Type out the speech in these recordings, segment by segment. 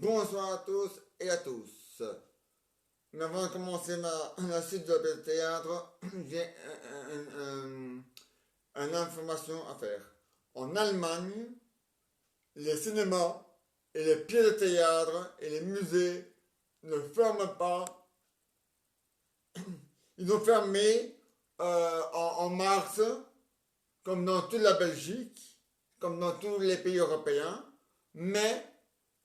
Bonsoir à tous et à tous. Mais avant de commencer la suite de la théâtre, j'ai une information à faire. En Allemagne, les cinémas et les pièces de théâtre et les musées ne ferment pas. Ils ont fermé en mars, comme dans toute la Belgique, comme dans tous les pays européens, mais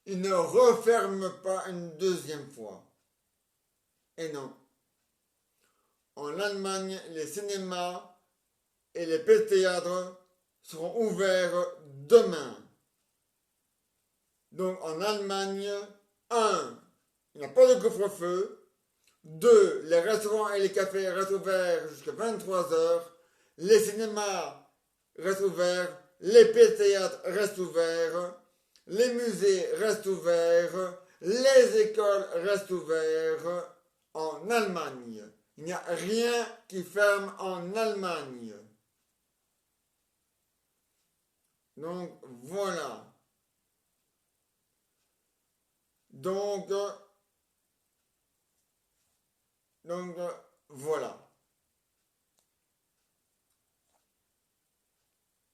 ils ne referment pas une deuxième fois. Et non. En Allemagne, les cinémas et les pièces de théâtre seront ouverts demain. Donc en Allemagne, 1. Il n'y a pas de couvre-feu. 2. Les restaurants et les cafés restent ouverts jusqu'à 23h. Les cinémas restent ouverts. Les pièces de théâtre restent ouverts. Les musées restent ouverts. Les écoles restent ouvertes en Allemagne. Il n'y a rien qui ferme en Allemagne. Donc voilà. Donc voilà.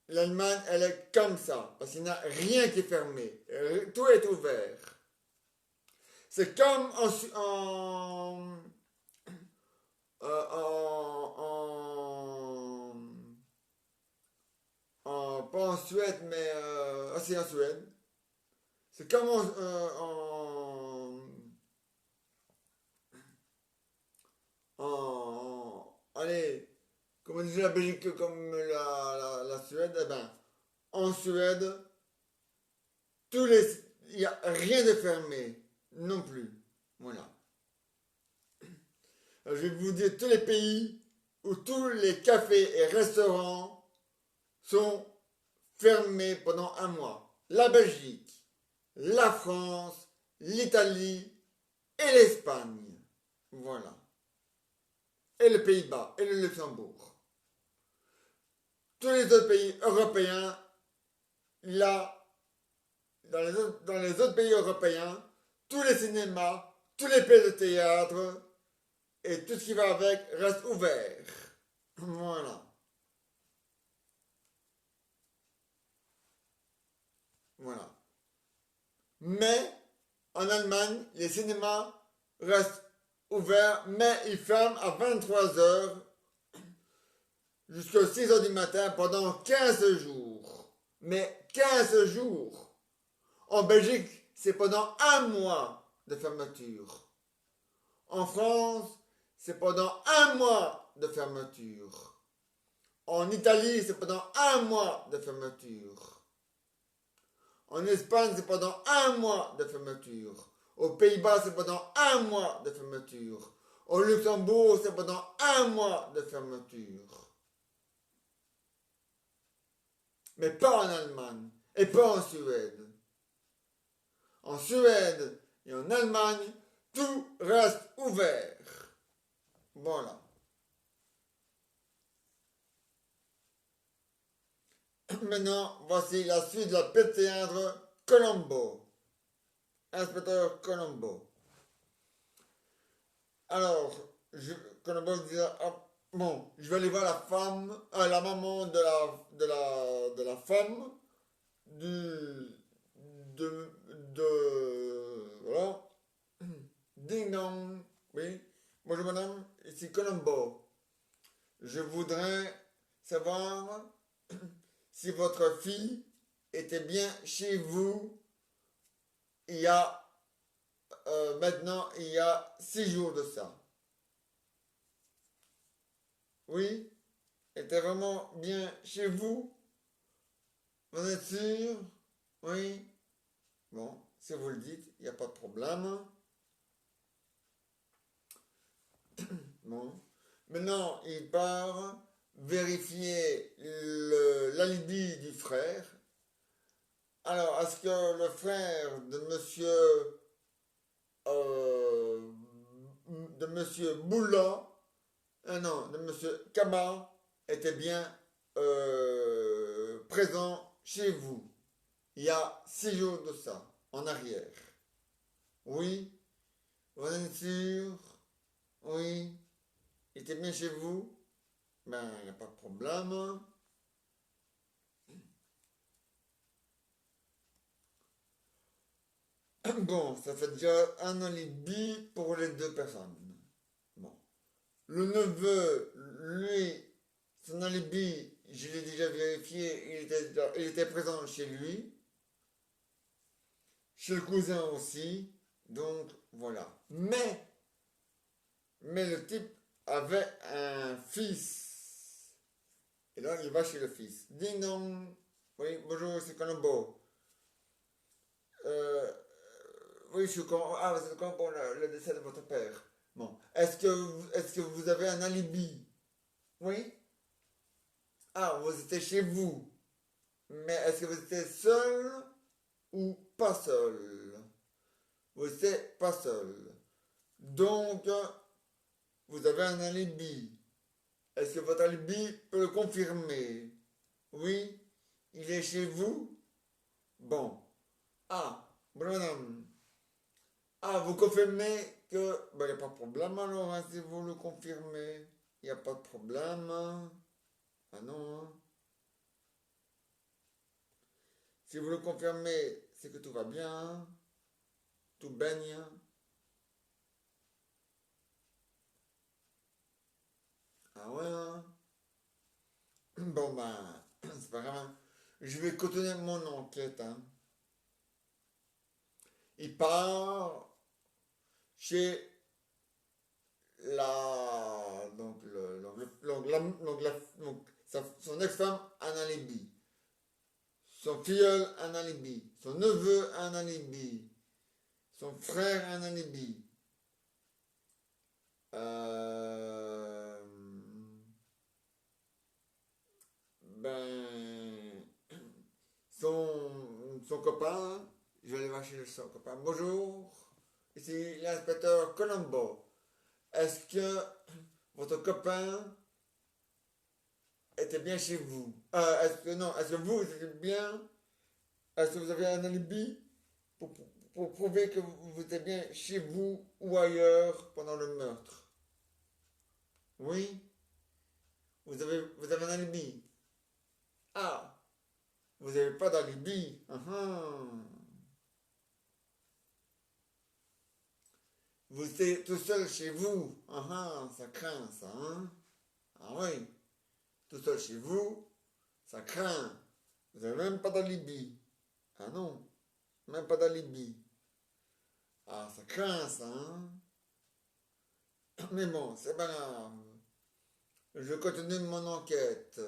L'Allemagne, elle est comme ça, parce qu'il n'y a rien qui est fermé. Tout est ouvert. C'est comme pas en Suède, mais c'est en Suède. C'est comme allez, comme on disait la Belgique, comme la Suède, eh ben, en Suède, il n'y a rien de fermé, non plus. Voilà. Alors, je vais vous dire tous les pays où tous les cafés et restaurants sont fermés pendant un mois. La Belgique, la France, l'Italie et l'Espagne. Voilà. Et les Pays-Bas et le Luxembourg. Tous les autres pays européens, là, dans les autres pays européens, tous les cinémas, tous les pièces de théâtre et tout ce qui va avec reste ouvert. Voilà. Voilà. Mais en Allemagne, les cinémas restent ouverts, mais ils ferment à 23h jusqu'à 6h du matin pendant 15 jours. Mais 15 jours. En Belgique, c'est pendant un mois de fermeture. En France, c'est pendant un mois de fermeture. En Italie, c'est pendant un mois de fermeture. En Espagne, c'est pendant un mois de fermeture. Aux Pays-Bas, c'est pendant un mois de fermeture. Au Luxembourg, c'est pendant un mois de fermeture. Mais pas en Allemagne et pas en Suède. En Suède et en Allemagne, tout reste ouvert. Voilà. Maintenant, voici la suite de la pièce de théâtre Colombo. Inspecteur Colombo. Alors, Colombo disait, ah, bon, je vais aller voir la femme, la maman de la femme voilà. Ding dong, oui. Bonjour madame, ici Colombo. Je voudrais savoir si votre fille était bien chez vous il y a maintenant il y a 6 jours de ça. Oui, était vraiment bien chez vous. Vous êtes sûr? Oui. Bon, si vous le dites, il n'y a pas de problème. Bon. Maintenant, il part vérifier l'alibi du frère. Alors, est-ce que le frère euh, de monsieur Boula, non, de monsieur Kaba, était bien présent chez vous il y a 6 jours de ça, en arrière? Oui. Vous êtes sûr? Oui. Il était bien chez vous? Ben, il n'y a pas de problème. Bon, ça fait déjà un alibi pour les deux personnes. Bon. Le neveu, lui, son alibi, je l'ai déjà vérifié, il était présent chez lui, chez le cousin aussi, donc voilà. Mais le type avait un fils. Et là, il va chez le fils. Ding dong. Oui, bonjour, c'est Colombo. Euh, oui, je suis con. Ah, c'est quand pour le décès de votre père. Bon. Est-ce que vous avez un alibi? Oui? Ah, vous étiez chez vous. Mais est-ce que vous étiez seul ou pas seul? Vous étiez pas seul. Donc, vous avez un alibi. Est-ce que votre alibi peut le confirmer? Oui? Il est chez vous? Bon. Ah, bon madame. Ah, vous confirmez que... Ben, il n'y a pas de problème alors, hein, si vous le confirmez. Il n'y a pas de problème. Ah non, hein. Si vous le confirmez, c'est que tout va bien. Tout baigne. Ah ouais, hein. Bon ben, c'est pas grave, hein. Je vais continuer mon enquête, hein. Il part chez donc, son ex-femme a un alibi. Son filleul a un alibi. Son neveu a un alibi. Son frère a un alibi. Euh, ben, son copain, je vais aller voir chez son copain. Bonjour, ici l'inspecteur Colombo. Est-ce que votre copain était bien chez vous? Est-ce que vous étiez bien? Est-ce que vous avez un alibi pour prouver que vous étiez bien chez vous ou ailleurs pendant le meurtre? Oui? Vous avez un alibi? Ah, vous n'avez pas d'alibi? Ah, ah. Vous êtes tout seul chez vous? Ah, ah, ça craint ça, hein? Ah oui, tout seul chez vous, ça craint. Vous n'avez même pas d'alibi. Ah non, même pas d'alibi. Ah, ça craint ça, hein? Mais bon, c'est pas grave. Je continue mon enquête.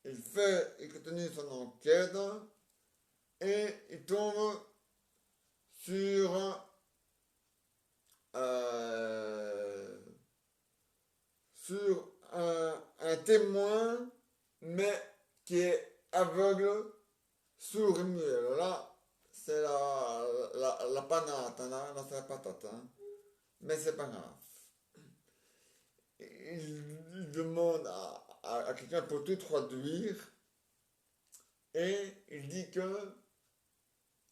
Il continue son enquête et il tombe sur, euh, sur un témoin, mais qui est aveugle, sourd et muet. Alors là, c'est la panate, hein, là, c'est la patate, hein. Mais c'est pas grave. Il demande à quelqu'un pour tout traduire et il dit que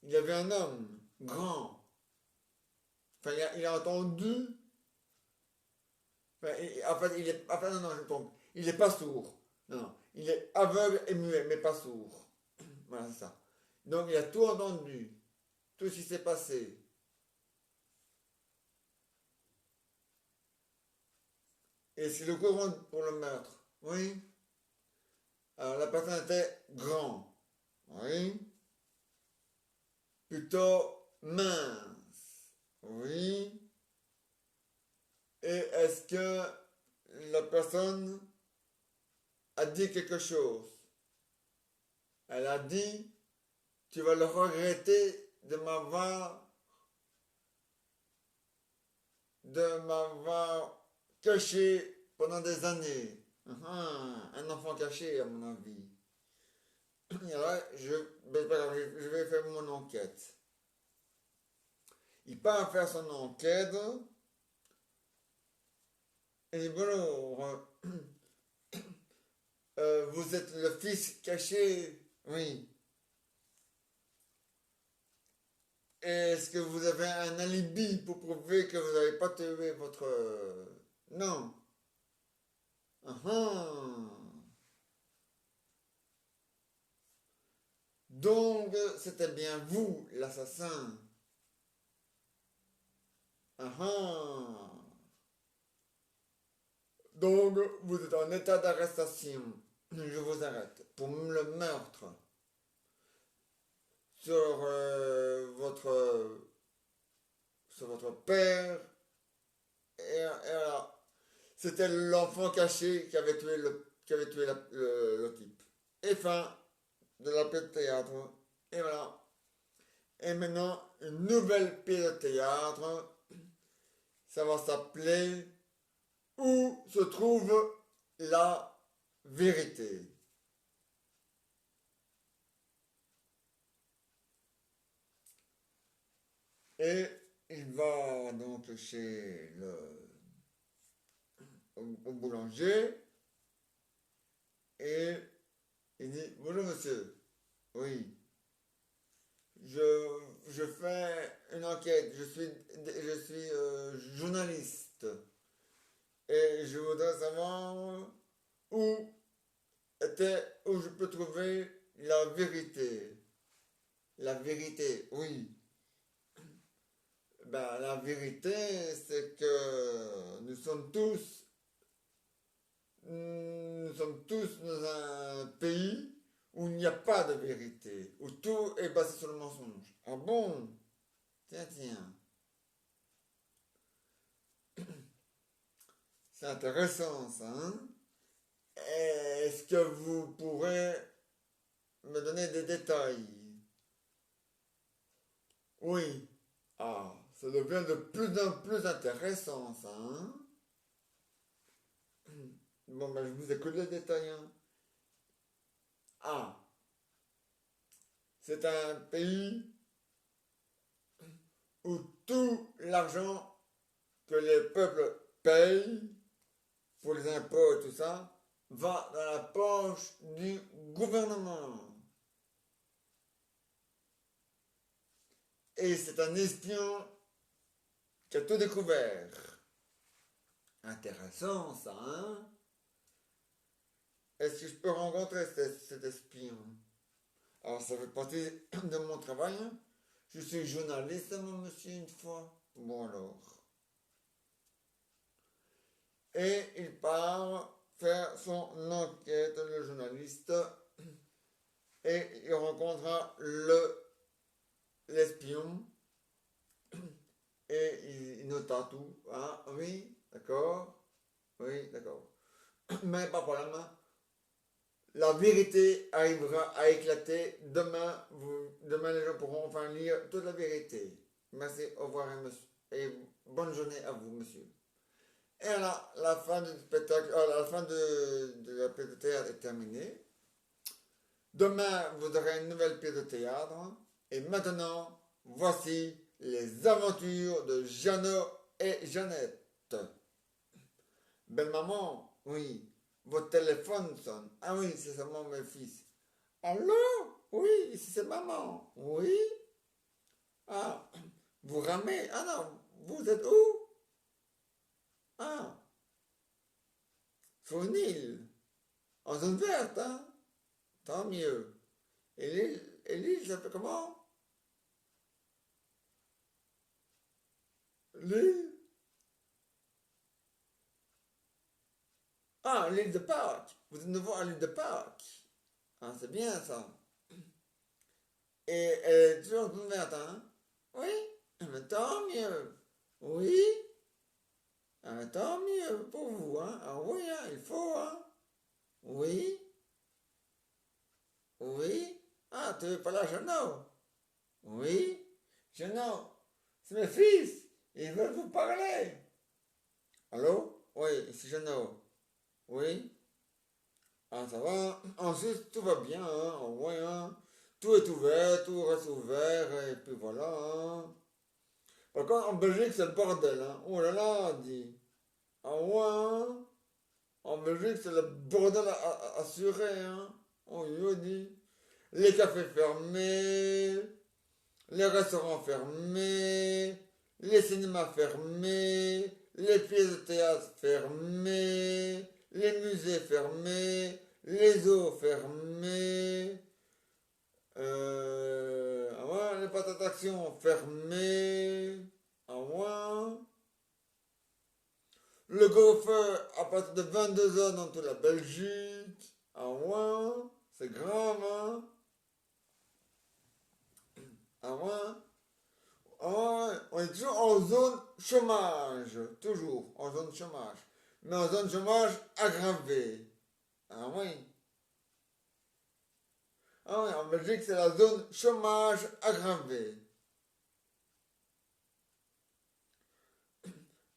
il y avait un homme grand. Enfin, il a entendu. Enfin, en fait, il est. Enfin, non, non, je me trompe. Il n'est pas sourd. Non, non. Il est aveugle et muet, mais pas sourd. Voilà, c'est ça. Donc, il a tout entendu. Tout ce qui s'est passé. Et c'est le courant pour le meurtre. Oui. Alors, la personne était grand. Oui. Plutôt mince. Oui. Et est-ce que la personne a dit quelque chose? Elle a dit, tu vas le regretter de m'avoir caché pendant des années. Un enfant caché, à mon avis. Et là, je vais faire mon enquête. Il part faire son enquête. Et bon, vous êtes le fils caché? Oui. Est-ce que vous avez un alibi pour prouver que vous n'avez pas tué votre... Non. Ah ah. Donc, c'était bien vous, l'assassin. Ah ah. Donc, vous êtes en état d'arrestation. Je vous arrête pour le meurtre sur votre père. Et voilà. C'était l'enfant caché qui avait tué le type. Et fin de la pièce de théâtre. Et voilà. Et maintenant, une nouvelle pièce de théâtre. Ça va s'appeler Où se trouve la vérité. Et il va donc chez au boulanger et il dit bonjour monsieur, oui, je fais une enquête, je suis journaliste et je voudrais savoir où où je peux trouver la vérité. La vérité, oui. Ben, la vérité, c'est que nous sommes tous dans un pays où il n'y a pas de vérité, où tout est basé sur le mensonge. Ah bon? Tiens, tiens. C'est intéressant ça, hein? Est-ce que vous pourrez me donner des détails? Oui. Ah, ça devient de plus en plus intéressant ça, hein? Bon, ben, je vous écoute les détails, hein. Ah, c'est un pays où tout l'argent que les peuples payent pour les impôts et tout ça va dans la poche du gouvernement. Et c'est un espion qui a tout découvert. Intéressant ça, hein? Est-ce que je peux rencontrer cet espion? Alors ça fait partie de mon travail, hein? Je suis journaliste, mon monsieur, une fois. Bon alors. Et il part faire son enquête, le journaliste, et il rencontrera l'espion, et il nota tout. Ah oui, d'accord, oui, d'accord. Mais pas de problème, hein. La vérité arrivera à éclater demain. Demain, les gens pourront enfin lire toute la vérité. Merci, au revoir et bonne journée à vous, monsieur. Et voilà, la fin du spectacle, la fin de la pièce de théâtre est terminée. Demain, vous aurez une nouvelle pièce de théâtre. Et maintenant, voici les aventures de Jeannot et Jeannette. Belle maman, oui, votre téléphone sonne. Ah oui, c'est seulement mon fils. Allô? Oui, ici c'est maman. Oui? Ah, vous ramez? Ah non, vous êtes où? Ah, sur une île. En zone verte, hein? Tant mieux. Et l'île s'appelle comment? L'île? Ah, l'île de Pâques. Vous êtes nouveau à l'île de Pâques. Ah, c'est bien ça. Et elle est toujours en zone verte, hein? Oui? Mais tant mieux. Oui? Ah, tant mieux pour vous, hein? Ah oui, hein, il faut, hein? Oui? Oui? Ah, tu veux pas là, Jeannot? Oui? Jeannot, c'est mes fils. Ils veulent vous parler. Allô? Oui, c'est Jeannot. Oui? Ah, ça va? Ensuite, tout va bien, hein? Ah ouais, hein? Tout est ouvert, tout reste ouvert, et puis voilà, hein? Par contre, en Belgique, c'est le bordel, hein? Oh là là, dit. Ah ouais, hein? En Belgique, c'est le bordel assuré, hein? Oh, il dit. Les cafés fermés, les restaurants fermés, les cinémas fermés, les pièces de théâtre fermées, les musées fermés, les zoos fermés, ah ouais, les parcs d'attraction fermés, ah ouais. Le couvre-feu à partir de 22 h dans toute la Belgique, ah ouais, c'est grave, hein. Ah ouais. Ah ouais, on est toujours en zone chômage, toujours en zone chômage, mais en zone chômage aggravée. Ah oui. Ah oui, en Belgique, c'est la zone chômage aggravé.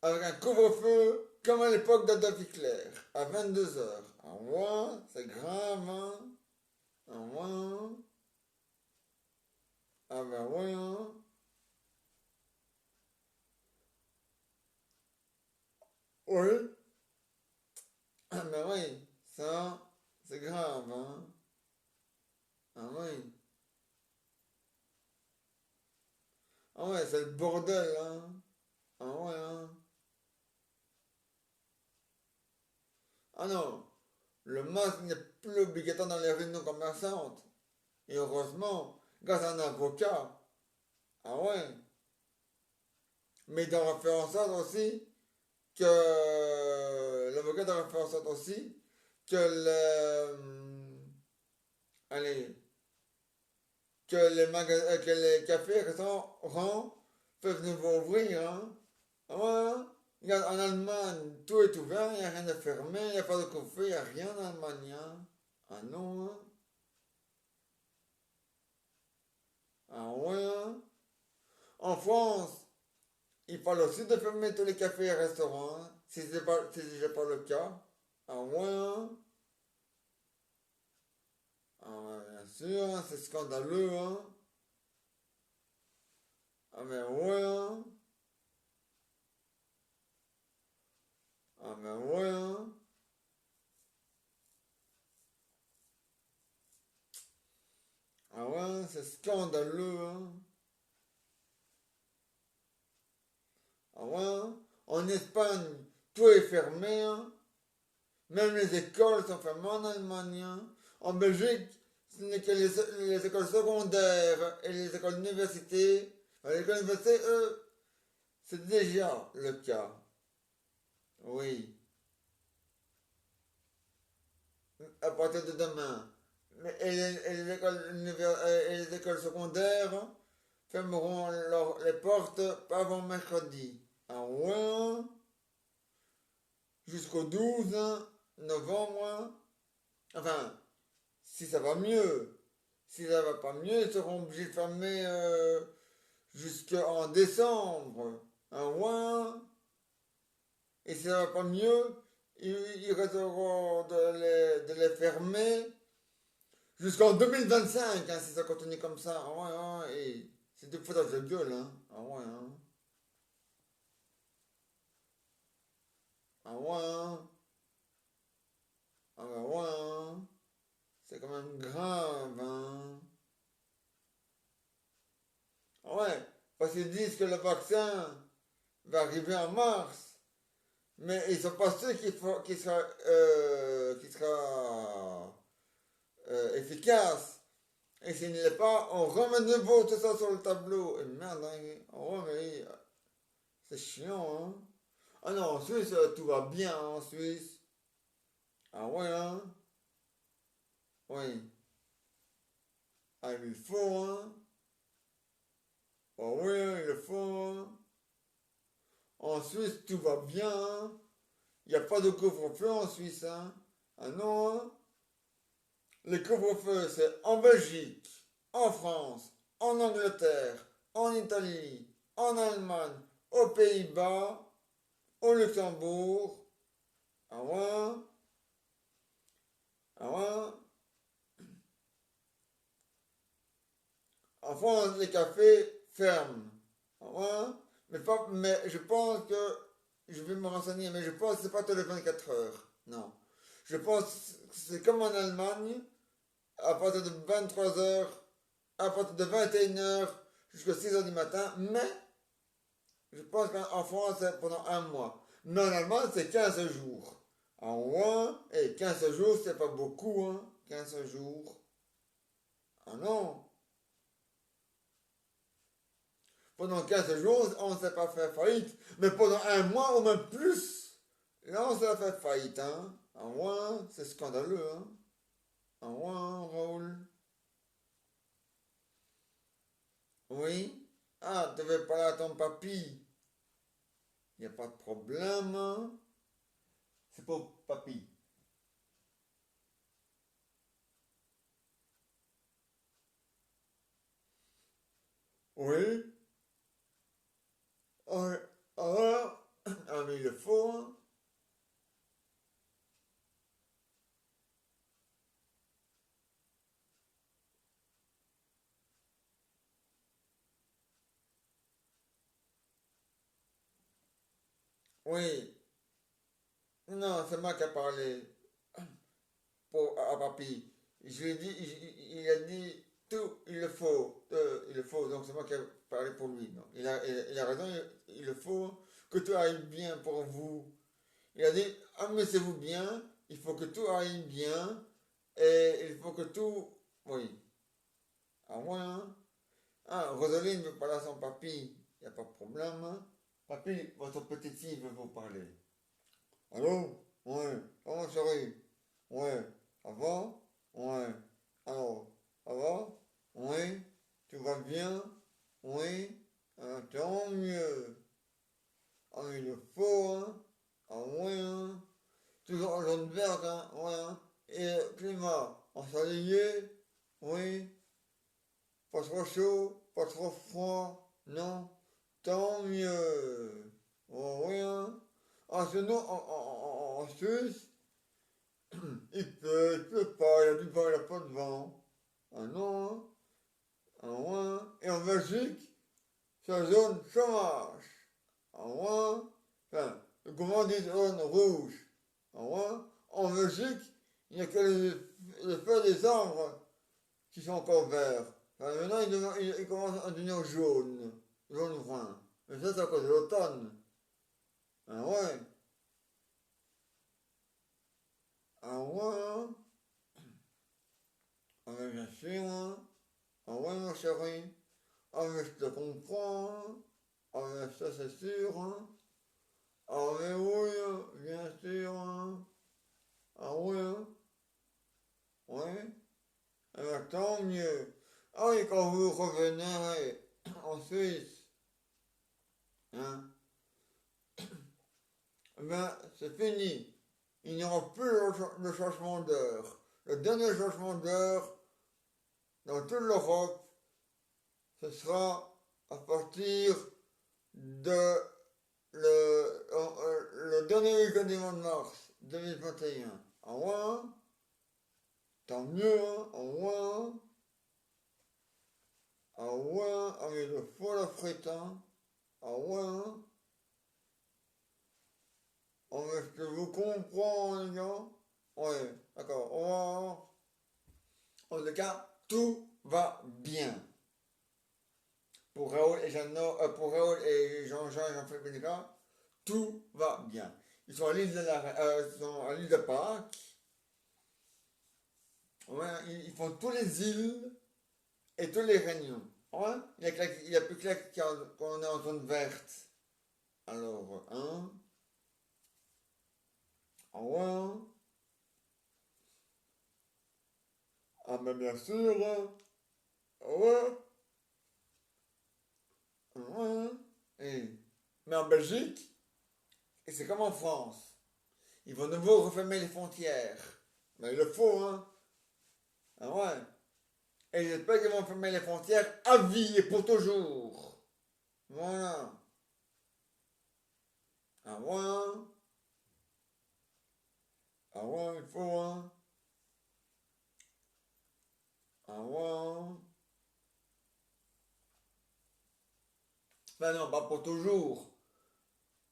Avec un couvre-feu comme à l'époque d'Adolf Hitler, à 22 h. Ah ouais, c'est grave, hein. Ah ouais. Ah ben oui, hein. Oui. Ah ben oui, ça, c'est grave, hein. Ah oui. Ah ouais, c'est le bordel, hein. Ah ouais, hein. Ah non, le masque n'est plus obligatoire dans les réunions commerçantes. Et heureusement, grâce à un avocat. Ah ouais. Mais il doit faire en sorte aussi que l'avocat doit faire en sorte aussi que allez, que les cafés, restaurants peuvent nouveau ouvrir. Hein. Ah ouais, hein. Regarde, en Allemagne, tout est ouvert, il n'y a rien de fermé, il n'y a pas de couvre-feu, il n'y a rien en Allemagne. Hein. Ah non, hein. Ah ouais, hein. En France, il parle aussi de fermer tous les cafés et restaurants, hein, si c'est déjà pas le cas. Ah ouais, hein. Ah ouais, bien sûr, hein, c'est scandaleux, hein. Ah mais ouais, hein. Ah mais ouais, hein. Ah ouais, hein, c'est scandaleux, hein. Ah ouais, hein. En Espagne, tout est fermé, hein. Même les écoles sont fermées en Allemagne, hein. En Belgique, ce n'est que les écoles secondaires et les écoles universités. Les écoles universités, eux, c'est déjà le cas. Oui, à partir de demain. Et les écoles secondaires fermeront les portes pas avant mercredi. Ah ouais, jusqu'au 12 novembre. Enfin, si ça va mieux. Si ça va pas mieux, ils seront obligés de fermer jusqu'en décembre. Ah ouais. Et si ça va pas mieux, ils resteront de les fermer jusqu'en 2025, hein, si ça continue comme ça. Ah ouais, ouais, et c'est du foutage de gueule, hein. Ah ouais, hein. Ah ouais, hein. Ah bah ouais, hein. C'est quand même grave, hein. Ah ouais, parce qu'ils disent que le vaccin va arriver en mars, mais ils sont pas sûrs qu'il sera efficace. Et s'il ne l'est pas, on remet de nouveau tout ça sur le tableau. Et merde, hein. Oh, mais c'est chiant, hein. Ah non, en Suisse, tout va bien, hein, en Suisse. Ah ouais, hein. Oui. Ah, il faut, hein. Ah oui, hein, il le faut, hein. En Suisse, tout va bien, hein. Il n'y a pas de couvre-feu en Suisse, hein. Ah non, hein. Les couvre-feux, c'est en Belgique, en France, en Angleterre, en Italie, en Allemagne, aux Pays-Bas, au Luxembourg. Ah ouais, ah ouais. En France, les cafés ferment. Ah ouais. Mais je pense que, je vais me renseigner, mais je pense que c'est pas tous les 24 heures. Non. Je pense que c'est comme en Allemagne, à partir de 23 heures, à partir de 21 heures jusqu'à 6 heures du matin, mais je pense qu'en France, c'est pendant un mois. Normalement, c'est 15 jours. En moins, et 15 jours, c'est pas beaucoup, hein. 15 jours. Ah non. Pendant 15 jours, on ne s'est pas fait faillite. Mais pendant un mois ou même plus, là, on s'est fait faillite, hein. En moins, c'est scandaleux, hein. En moins, Raoul. Oui. Ah, tu veux parler à ton papy. Il n'y a pas de problème, hein. C'est pour papy. Oui. Ah, alors, ah, mais il faut, hein. Oui. Non, c'est moi qui ai parlé à papy. Je lui ai dit, il a dit tout, il le faut, donc c'est moi qui ai parlé pour lui. Non. Il a raison, il le faut, que tout aille bien pour vous. Il a dit, amusez-vous bien, il faut que tout aille bien, et il faut que tout, oui, à moi, hein. Ah, Rosaline veut parler à son papy, il n'y a pas de problème, hein. Papy, votre petite fille veut vous parler. Allô? Ouais. Comment chérie? Ouais. Ça va? Ouais. Alors, ça va? Oui. Tu vas bien? Oui. Tant mieux. Ah, mais il faut, hein? Ah, ouais, hein? Toujours en jaune verte, hein? Ouais, hein? Et climat, ensoleillé? Oui. Pas trop chaud? Pas trop froid? Non? Tant mieux. Oh, oui, hein? Ah, sinon, en Suisse, il pleut pas, il y a du vent, il n'y a pas de vent. Ah non, hein? Ah ouais, hein? Et en Belgique, c'est la zone chômage. Ah ouais, hein? Enfin, comment on dit zone rouge? Ah ouais, hein? En Belgique, il n'y a que les feuilles des arbres qui sont encore verts. Enfin, maintenant, ils commencent à devenir jaunes, jaune brun. Mais ça, c'est à cause de l'automne. Ah ouais, ah ouais, hein? Ah mais bien sûr, hein? Ah ouais, mon chéri. Ah mais je te comprends, hein. Ah mais ça c'est sûr, hein. Ah mais oui, hein, bien sûr, hein. Ah oui, hein. Oui. Eh ben, tant mieux. Ah oui, quand vous revenez en Suisse, hein, eh ben c'est fini. Il n'y aura plus le changement d'heure. Le dernier changement d'heure dans toute l'Europe, ce sera à partir de le dernier week-end du mois de mars 2021. En moins, tant mieux, hein, en moins, en moins, avec le faux la frite, hein, en moins, est-ce que vous comprenez, les gars? Ouais, d'accord, au revoir. En tout cas, tout va bien. Pour Raoul et Jean-Jean et Jean-Philippe Pénéca, tout va bien. Ils sont à l'île ils sont à l'île de Pâques. Ouais, ils font tous les îles et tous les réunions. Ouais, il y a plus que là qu'on est en zone verte. Alors, hein? Ah ouais, hein? Ah mais bien sûr, hein? Ah ouais, ah ouais, hein? Mais en Belgique, et c'est comme en France, ils vont de nouveau refermer les frontières. Mais il le faut, hein? Ah ouais. Et j'espère qu'ils vont fermer les frontières à vie et pour toujours. Voilà. Ah ouais, hein? Ah ouais, il faut, hein? Ah ouais, hein? Ben non, pas pour toujours.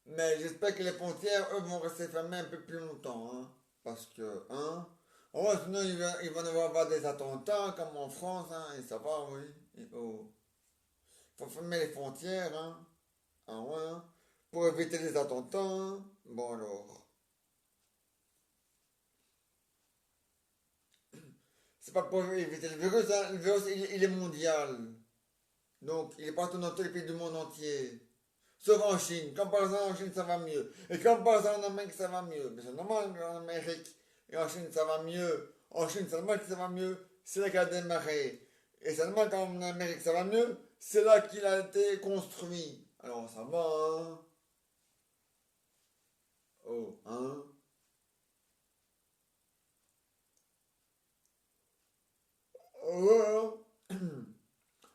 Mais j'espère que les frontières, eux, vont rester fermées un peu plus longtemps, hein. Parce que, hein. Oh, sinon, il va y avoir des attentats, comme en France, hein. Et ça va, oui. faut fermer les frontières, hein. Ah ouais, hein. Pour éviter les attentats, hein. Bon alors. C'est pas pour éviter le virus, hein. Le virus, il est mondial. Donc, il est partout dans tous les pays du monde entier. Sauf en Chine. Comme par exemple en Chine, ça va mieux. Et comme par exemple en Amérique, ça va mieux. Mais c'est normal qu'en Amérique et en Chine, ça va mieux. En Chine, c'est normal que ça va mieux. C'est là qu'il a démarré. Et c'est normal qu'en Amérique, ça va mieux. C'est là qu'il a été construit. Alors, ça va, hein. Oh, hein. Oh, ouais, hein. De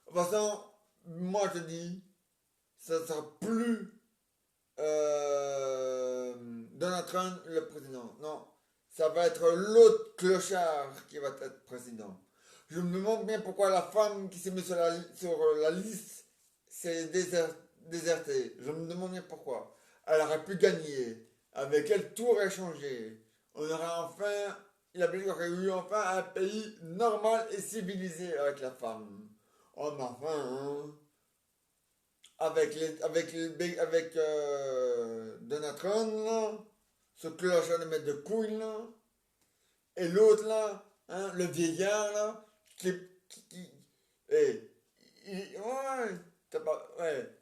toute façon, moi je te dis, ça ne sera plus Donald Trump le président. Non, ça va être l'autre clochard qui va être président. Je me demande bien pourquoi la femme qui s'est mise sur la liste s'est désertée. Je me demande bien pourquoi. Elle aurait pu gagner. Avec elle, tout aurait changé. On aurait enfin, la Belgique aurait eu enfin un pays normal et civilisé avec la femme. Oh, mais enfin, hein. Avec Donald Trump, là, ce clochard de mettre de couilles, là, et l'autre, là, hein, le vieillard, là, eh, ouais,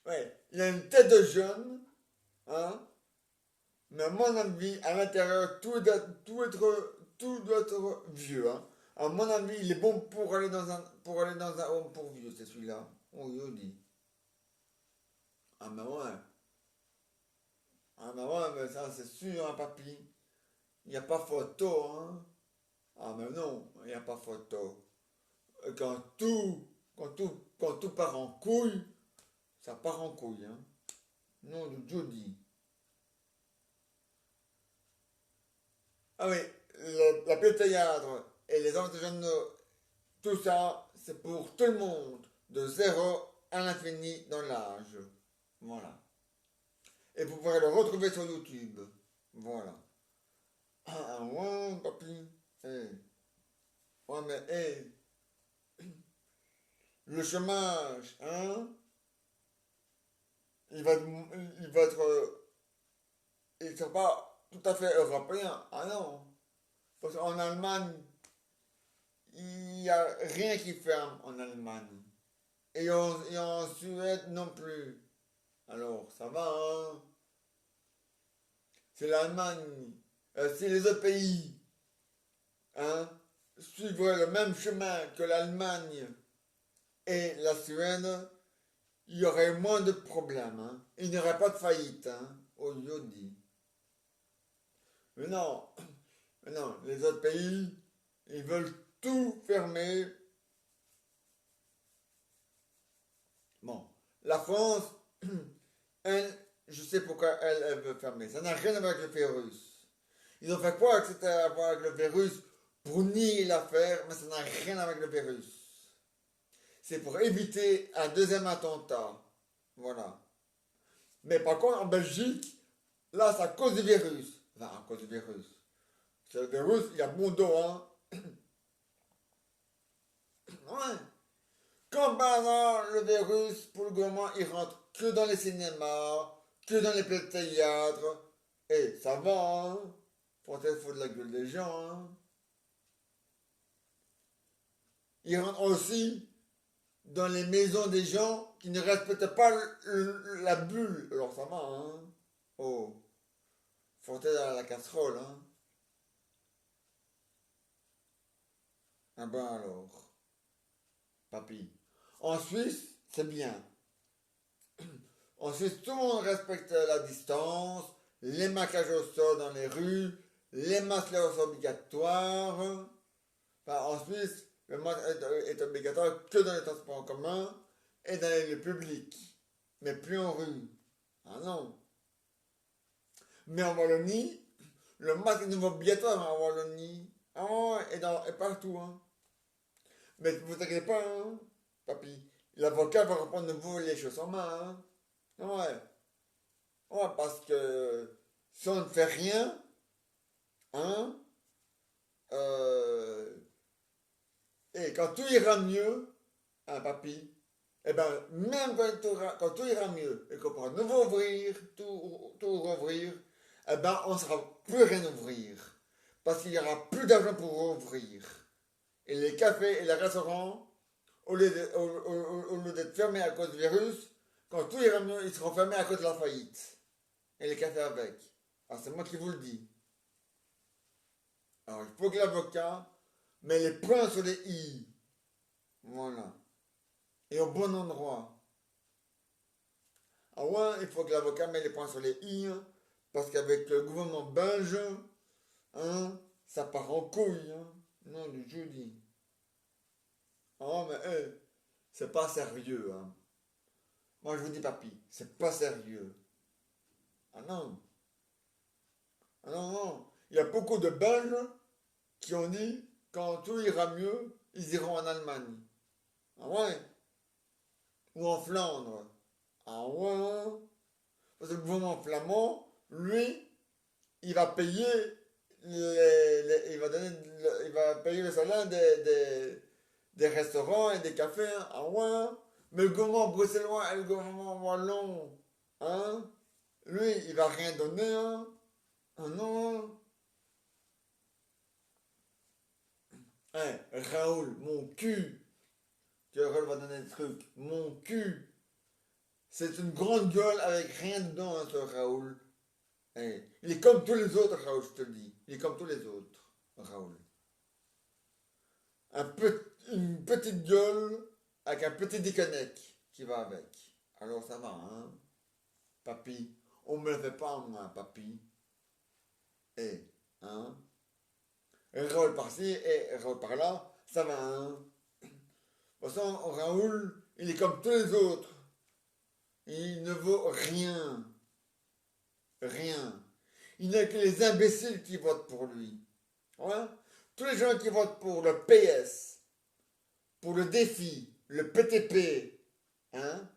ouais, il a une tête de jeune, hein, mais à mon avis, à l'intérieur, tout doit être vieux, hein. À mon avis, il est bon pour aller dans un home pour vieux, c'est celui-là. On lui dit. Ah, mais ouais. Ah, mais ouais, mais ça, c'est sûr, hein, papy. Il n'y a pas photo, hein. Ah, mais non, il n'y a pas photo. Quand tout part en couille, ça part en couille, hein. Non, de Jody. Ah oui, la pièce de théâtre et les enfants de jeunes, tout ça, c'est pour tout le monde, de zéro à l'infini dans l'âge. Voilà. Et vous pourrez le retrouver sur YouTube. Voilà. Ah ouais, papy. Eh. Ouais, mais le chômage, hein, il va être, il sera pas tout à fait européen. Ah non. Parce qu'en Allemagne, il n'y a rien qui ferme en Allemagne. Et en Suède non plus. Alors, ça va, hein. C'est l'Allemagne. Si les autres pays, hein, suivraient le même chemin que l'Allemagne et la Suède, il y aurait moins de problèmes, hein. Il n'y aurait pas de faillite, hein, au Yodi. Mais non, mais non, les autres pays, ils veulent tout fermer. Bon, la France, elle, je sais pourquoi elle veut fermer. Ça n'a rien à voir avec le virus. Ils ont fait quoi que c'était à voir avec le virus pour nier l'affaire, mais ça n'a rien à voir avec le virus. C'est pour éviter un deuxième attentat. Voilà. Mais par contre, en Belgique, là, c'est à cause du virus. Enfin, à cause du virus. C'est le virus, il y a bon dos, hein. Ouais. Comme par hasard, le virus, pour le gouvernement, il rentre que dans les cinémas, que dans les pièces de théâtre. Et ça va, hein. Faut peut-être foutre de la gueule des gens, hein. Il rentre aussi dans les maisons des gens qui ne respectent pas la bulle. Alors ça va, hein. Oh, faut être dans la casserole, hein. Ah ben alors, papy. En Suisse, c'est bien. En Suisse, tout le monde respecte la distance, les marquages au sol dans les rues, les masques sont obligatoires. Enfin, en Suisse, le masque est obligatoire que dans les transports en commun et dans les lieux publics, mais plus en rue. Ah non. Mais en Wallonie, le masque est nouveau obligatoire en Wallonie. Ah ouais, et partout, hein. Mais vous inquiétez pas, hein, papy. L'avocat va reprendre de nouveau les choses en main, hein. Ouais. Ouais, parce que si on ne fait rien, hein, euh, et quand tout ira mieux, hein, papy, Eh ben, même quand tout ira mieux et qu'on pourra nouveau ouvrir, tout rouvrir, eh ben, on ne saura plus rien ouvrir. Parce qu'il n'y aura plus d'argent pour ouvrir. Et les cafés et les restaurants, au lieu d'être fermés à cause du virus, quand tout ira mieux, ils seront fermés à cause de la faillite. Et les cafés avec. Alors c'est moi qui vous le dis. Alors il faut que l'avocat met les points sur les i. Voilà. Et au bon endroit. Ah ouais, il faut que l'avocat mette les points sur les i, hein, parce qu'avec le gouvernement belge, hein, ça part en couille. Hein. Non, du jeudi. Ah mais c'est pas sérieux. Hein. Moi je vous dis papy, c'est pas sérieux. Ah non. Ah non, non. Il y a beaucoup de Belges qui ont dit quand tout ira mieux, ils iront en Allemagne. Ah ouais. Ou en Flandre. Ah ouais. Parce que le gouvernement flamand, lui, il va payer il va payer le salaire des restaurants et des cafés. Hein. Ah ouais. Mais le gouvernement bruxellois et le gouvernement wallon, hein, lui, il va rien donner. Hein. Ah non. Hein, Raoul, mon cul. Tu va donner des trucs. Mon cul. C'est une grande gueule avec rien dedans, hein, ce Raoul. Hein, il est comme tous les autres, Raoul, je te le dis. Il est comme tous les autres, Raoul. Une petite gueule avec un petit déconnec qui va avec. Alors ça va, hein, papy. On me le fait pas, moi, papy. Et, hein. Raoul par-ci et Raoul par-là, ça va, hein. De toute façon, Raoul, il est comme tous les autres. Il ne vaut rien. Rien. Il n'y a que les imbéciles qui votent pour lui. Ouais. Tous les gens qui votent pour le PS, pour le défi, le PTP, hein,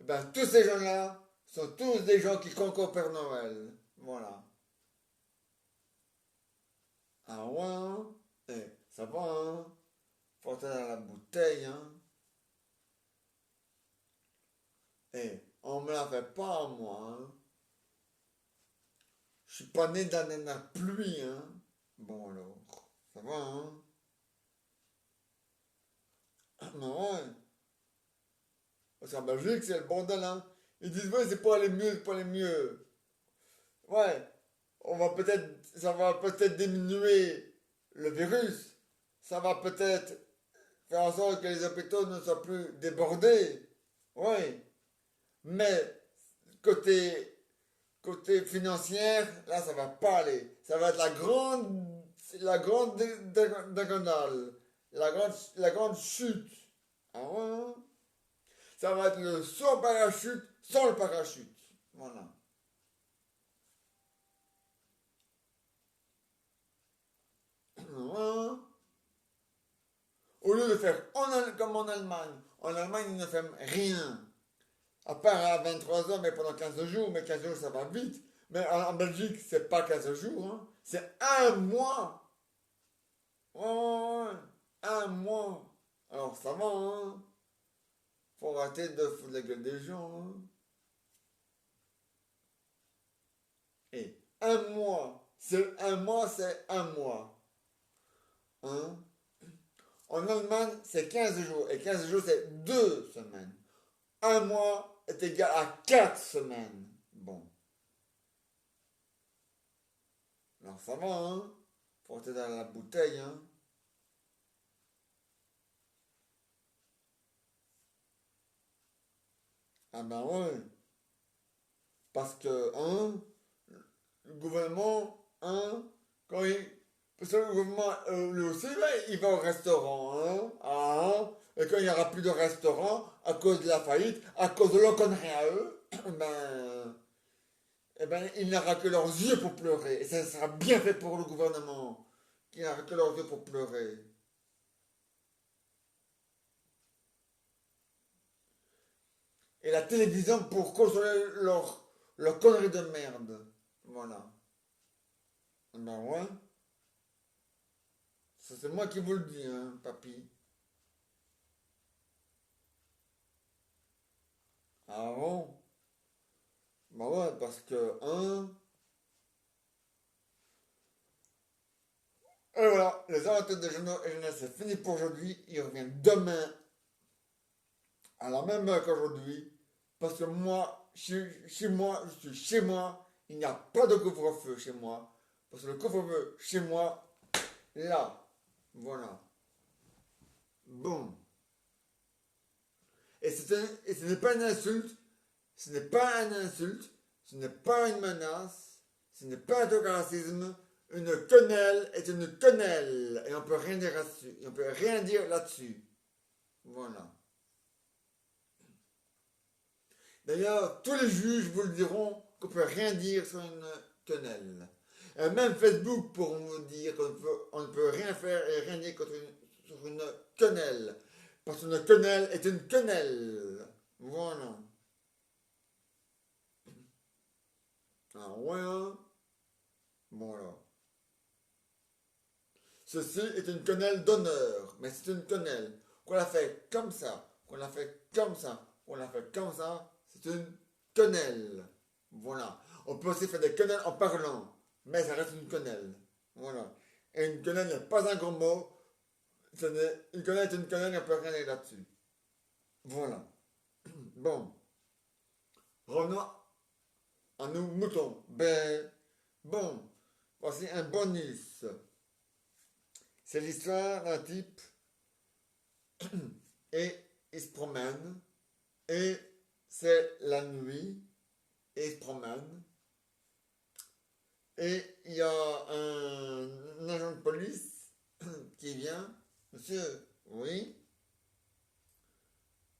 ben, tous ces gens-là sont tous des gens qui concourent au Père Noël. Voilà. Ah ouais, hein. Ça va, hein. Faut entrer dans la bouteille, hein. On me la fait pas, moi, hein. Je suis pas né dans la pluie, hein. Bon alors, ça va, hein. Ah, mais ouais. Parce qu'en Belgique, c'est le bordel, hein. Ils disent, ouais, c'est pas les mieux, c'est pas les mieux. Ouais, ça va peut-être diminuer le virus. Ça va peut-être faire en sorte que les hôpitaux ne soient plus débordés. Ouais. Mais côté financière, là, ça va pas aller. Ça va être la grande diagonale. La grande chute. Ah ouais, hein. Ça va être le saut en parachute sans le parachute. Voilà. Hein. Au lieu de faire comme en Allemagne, ils ne font rien. À part à 23 heures, mais pendant 15 jours, mais 15 jours, ça va vite. Mais en Belgique, c'est pas 15 jours, hein. C'est un mois. Ouais, ouais, ouais. Un mois. Alors ça va, hein. Faut arrêter de foutre la gueule des gens, hein. Et c'est un mois. Hein? En Allemagne, c'est 15 jours. Et 15 jours, c'est 2 semaines. Un mois est égal à 4 semaines. Bon. Alors ça va, hein? Faut être dans la bouteille, hein? Ah ben ouais. Parce que, hein, le gouvernement, hein, quand il. Parce que le gouvernement, lui aussi, ben, il va au restaurant, hein, ah, hein, et quand il n'y aura plus de restaurant, à cause de la faillite, à cause de leur connerie à eux, ben, eh ben, il n'aura que leurs yeux pour pleurer. Et ça sera bien fait pour le gouvernement. Il n'aura que leurs yeux pour pleurer. Et la télévision pour consoler leur connerie de merde. Voilà. Ben ouais. Ça, c'est moi qui vous le dis, hein, papy. Ah bon? Bah ouais, parce que, hein. Et voilà, les amateurs de journaux et jeunesse, c'est fini pour aujourd'hui. Ils reviennent demain à la même heure qu'aujourd'hui. Parce que moi, chez moi, je suis chez moi. Il n'y a pas de couvre-feu chez moi. Parce que le couvre-feu chez moi, là. Voilà. Bon. Et ce n'est pas une insulte. Ce n'est pas une insulte. Ce n'est pas une menace. Ce n'est pas un truc de racisme. Une quenelle est une quenelle. Et on peut rien dire là-dessus. On peut rien dire là-dessus. Voilà. D'ailleurs, tous les juges vous le diront qu'on ne peut rien dire sur une quenelle. Et même Facebook pourront vous dire qu'on ne peut rien faire et rien dire sur une quenelle. Parce qu'une quenelle est une quenelle. Voilà. Ah ouais, hein? Voilà. Ceci est une quenelle d'honneur. Mais c'est une quenelle. Qu'on la fait comme ça. Qu'on la fait comme ça. Qu'on la fait comme ça. C'est une quenelle. Voilà. On peut aussi faire des quenelles en parlant. Mais ça reste une quenelle. Voilà. Et une quenelle n'est pas un gros mot. Une quenelle est une quenelle, on ne peut rien dire là-dessus. Voilà. Bon. Revenons à nos moutons. Ben, bon. Voici un bonus. C'est l'histoire d'un type et il se promène et c'est la nuit et il se promène et il y a un agent de police qui vient. Monsieur, oui,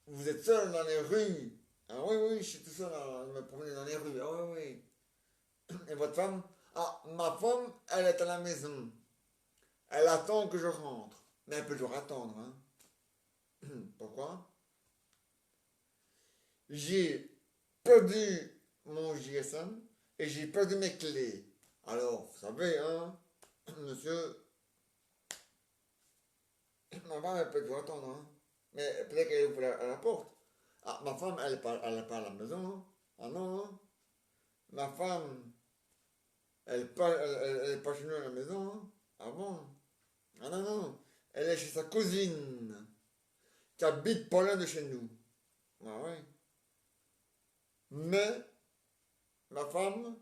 vous êtes seul dans les rues. Ah oui, oui, je suis tout seul à me promener dans les rues. Ah oui, oui. Et votre femme? Ah, ma femme, elle est à la maison. Elle attend que je rentre. Mais elle peut toujours attendre, hein. Pourquoi? J'ai perdu mon GSM et j'ai perdu mes clés. Alors, vous savez, hein, monsieur, ma femme, elle peut toujours attendre, hein. Mais peut-être qu'elle ouvre à la porte. Ah, ma femme, elle est pas à la maison, hein. Ah non, hein. Ma femme, elle est pas chez nous à la maison, hein. Ah bon? Ah non, non. Elle est chez sa cousine, qui habite pas loin de chez nous. Ah ouais. Mais ma femme,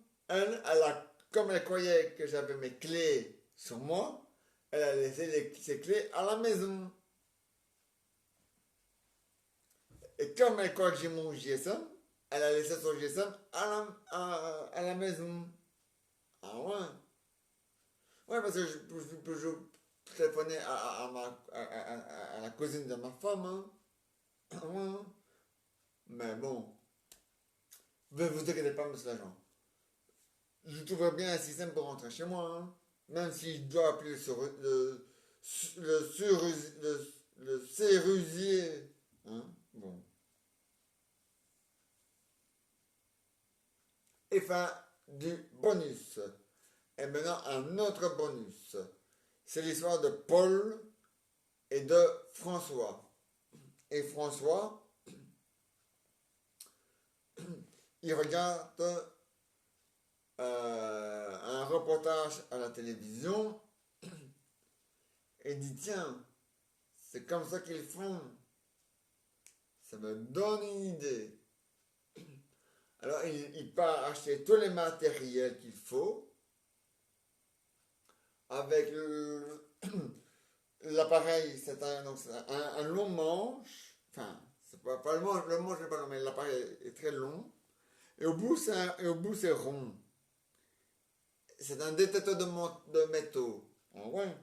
comme elle croyait que j'avais mes clés sur moi, elle a laissé ses clés à la maison. Et comme elle croit que j'ai mon GSM, elle a laissé son GSM à la maison. Ah ouais. Ouais, parce que je téléphonais à la cousine de ma femme. Hein. Ah ouais. Mais bon, ne vous inquiétez pas, monsieur l'agent. Je trouverai bien un système pour rentrer chez moi. Hein. Même si je dois appeler le serrusier. Hein. Bon. Et fin du bonus. Et maintenant, un autre bonus. C'est l'histoire de Paul et de François. Et François, il regarde un reportage à la télévision et dit tiens, c'est comme ça qu'ils font. Ça me donne une idée. Alors il part acheter tous les matériels qu'il faut avec l'appareil, c'est un long manche, enfin, c'est pas le manche n'est pas long, mais l'appareil est très long, et au bout c'est rond. C'est un détecteur de métaux. Ah ouais.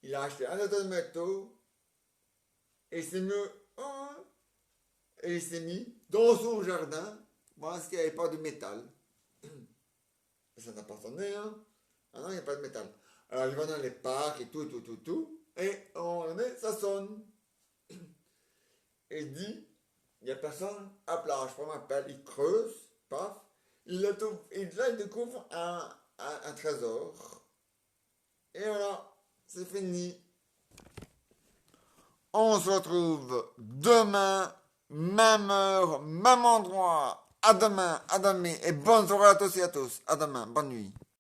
Il a acheté un détecteur de métaux et il s'est mis, et il s'est mis dans son jardin parce qu'il n'y avait pas de métal. Ça n'a pas sonné, hein. Ah non, il n'y a pas de métal. Alors il va dans les parcs et tout. Et à un moment donné, ça sonne. Et il dit, il n'y a personne à plage. Je prends ma pelle, il creuse, paf. Et là, il découvre un trésor. Et voilà, c'est fini. On se retrouve demain même heure, même endroit. À demain et bonne soirée à tous et à tous. À demain, bonne nuit.